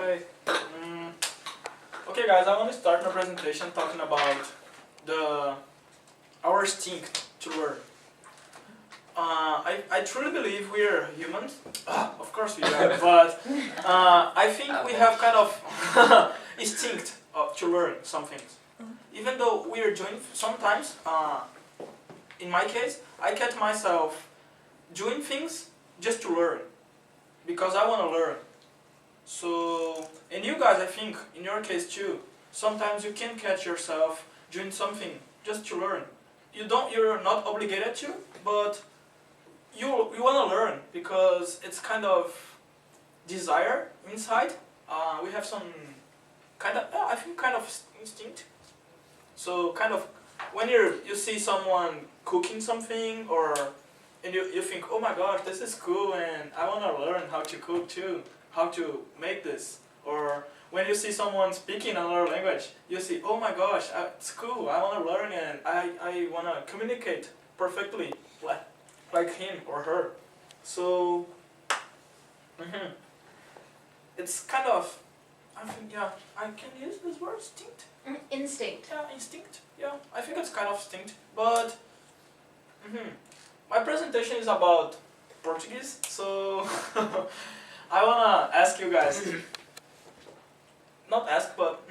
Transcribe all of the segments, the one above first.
Okay. Okay, guys, I want to start my presentation talking about our instinct to learn. I truly believe we are humans. Of course we are, but I think we have kind of instinct to learn some things. Even though we are doing sometimes, in my case, I catch myself doing things just to learn, because I want to learn. So, and you guys, I think, in your case too, sometimes you can catch yourself doing something just to learn. You're not obligated to, but you want to learn because it's kind of desire inside. We have some kind of, I think, kind of instinct. So kind of, when you see someone cooking something, and you think, oh my gosh, this is cool, and I want to learn how to cook too, how to make this. Or when you see someone speaking another language, you see, oh my gosh, it's cool, I want to learn, and I want to communicate perfectly like him or her. So, it's kind of, I think, yeah, I can use this word, instinct? Instinct. Yeah, instinct. Yeah, I think it's kind of instinct. But my presentation is about Portuguese, so I wanna ask you guys. Not ask, but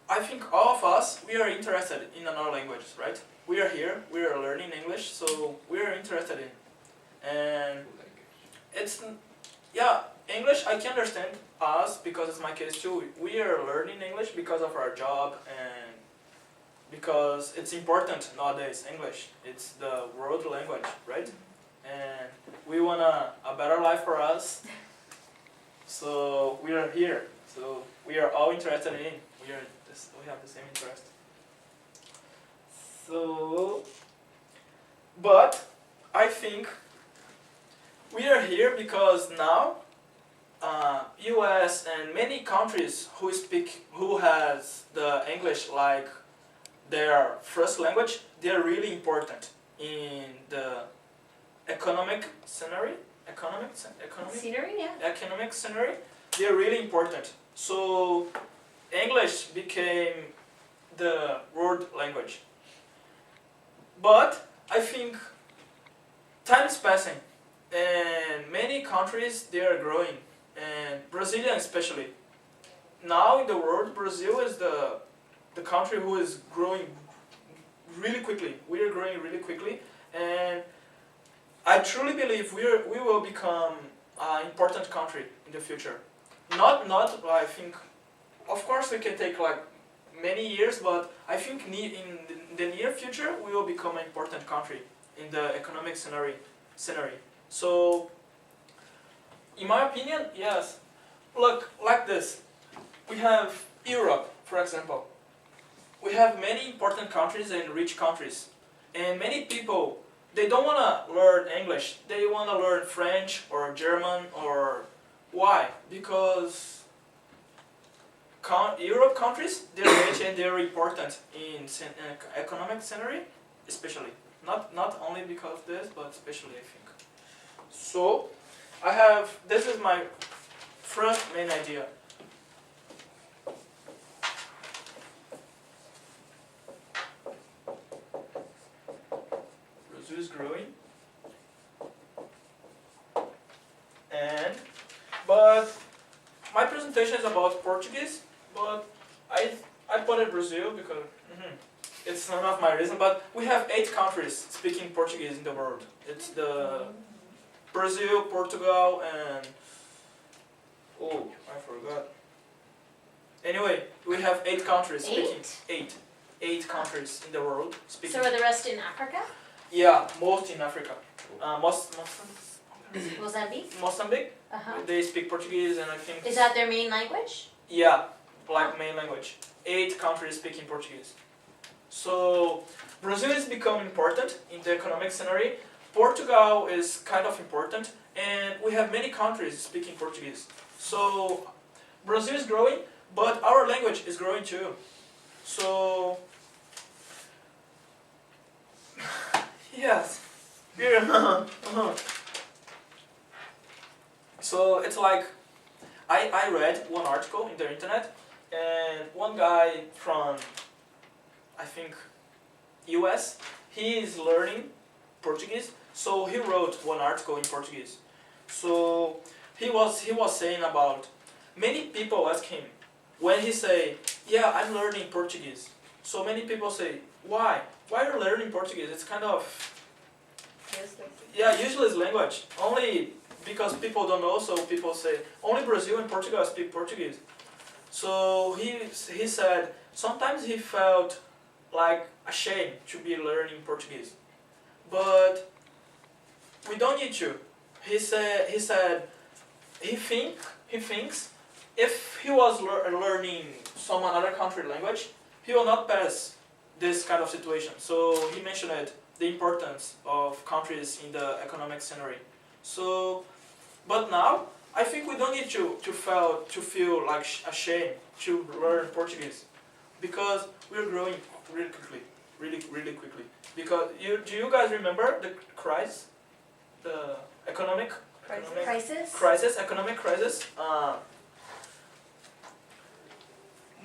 I think all of us, we are interested in another language, right? We are here, we are learning English, so we are interested in. And it's, yeah, English, I can understand us, because it's my case too. We are learning English because of our job and because it's important nowadays, English. It's the world language, right? And we want a better life for us. So we are here. So we are all interested in. We have the same interest. So, but I think we are here because now US and many countries who has the English like their first language, they're really important in the economic scenario. Scenery, yeah. Economic scenario, they're really important. So English became the world language. But I think time is passing, and many countries, they are growing, and Brazilian especially. Now in the world, Brazil is the country who is growing really quickly. We are growing really quickly, and I truly believe we will become an important country in the future. Not I think, of course we can take like many years, but I think in the near future we will become an important country in the economic scenario. So, in my opinion, yes. Look, like this. We have Europe, for example. We have many important countries and rich countries. And many people, they don't want to learn English. They want to learn French or German or... Why? Because Europe countries, they're rich and they're important in economic scenario, especially. Not only because of this, but especially, I think. So, this is my first main idea. Brazil is growing. But my presentation is about Portuguese, but I put it Brazil because it's none of my reason, but we have 8 countries speaking Portuguese in the world. It's the Brazil, Portugal, and I forgot. Anyway, we have 8 countries speaking. 8 countries in the world speaking. So are the rest in Africa? Yeah, most in Africa. Mozambique. They speak Portuguese, and I think... Is that their main language? Yeah, like main language. 8 countries speaking Portuguese. So, Brazil is becoming important in the economic scenario. Portugal is kind of important, and we have many countries speaking Portuguese. So, Brazil is growing, but our language is growing too. So, yes. So it's like, I read one article in the internet, and one guy from, I think, US, he is learning Portuguese, so he wrote one article in Portuguese. So he was saying about, many people ask him, when he say, yeah, I'm learning Portuguese. So many people say, why? Why are you learning Portuguese? It's kind of, yeah, useless language. Only because people don't know, so people say, only Brazil and Portugal speak Portuguese. So he said, sometimes he felt like ashamed to be learning Portuguese. But we don't need to. He said he thinks if he was learning some another country language, he will not pass this kind of situation. So he mentioned the importance of countries in the economic scenery. So, but now I think we don't need to feel like ashamed to learn Portuguese, because we're growing really quickly, really quickly. Because do you guys remember the crisis, the economic crisis?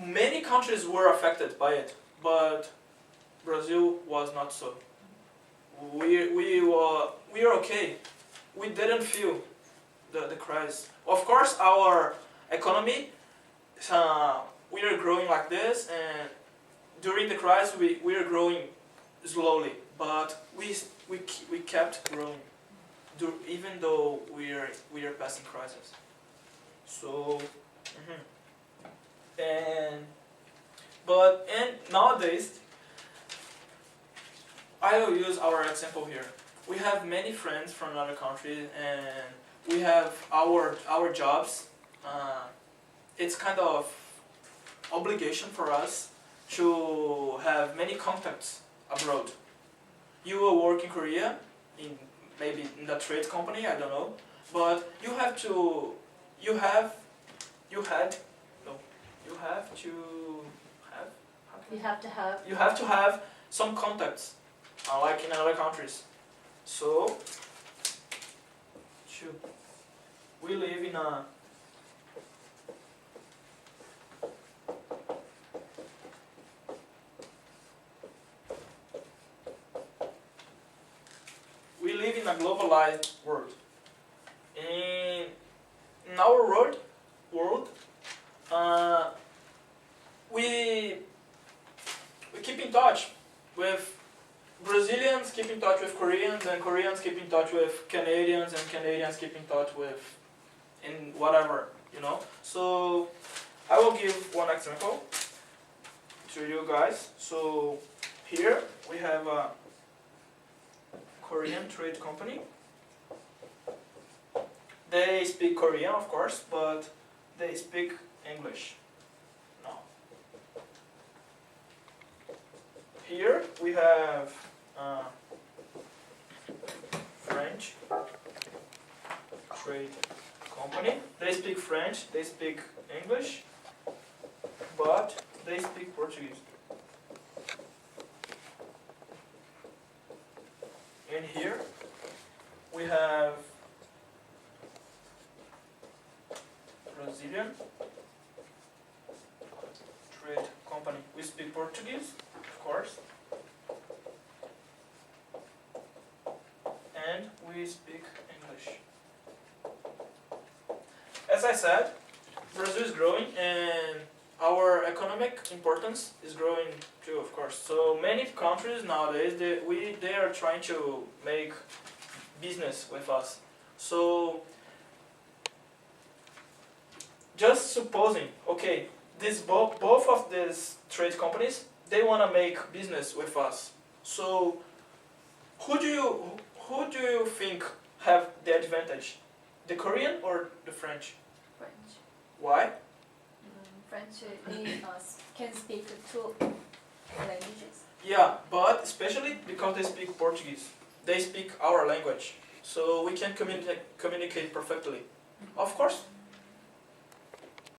Many countries were affected by it, but Brazil was not so. We were okay. We didn't feel the crisis. Of course, our economy, we are growing like this, and during the crisis we are growing slowly, but we kept growing, even though we are passing crisis. So, and nowadays, I will use our example here. We have many friends from another country, and we have our jobs. It's kind of obligation for us to have many contacts abroad. You will work in Korea, maybe in the trade company, I don't know, but you have to have some contacts, like in other countries. So, we live in a globalized world. In our world, we keep in touch with Brazilians, keep in touch with Koreans, and Koreans keep in touch with Canadians, and Canadians keep in touch with in whatever, you know. So I will give one example to you guys. So here we have a Korean trade company. They speak Korean, of course, but they speak English. No. Here we have French trade company. They speak French, they speak English, but they speak Portuguese. And here we have Brazilian trade company. We speak Portuguese, of course, and we speak English. As I said, Brazil is growing, and our economic importance is growing too, of course. So many countries nowadays, they are trying to make business with us. So just supposing, okay, both of these trade companies, they want to make business with us. So who do you think have the advantage? The Korean or the French? French. Why? French can speak two languages. Yeah, but especially because they speak Portuguese. They speak our language, so we can communicate perfectly. Of course,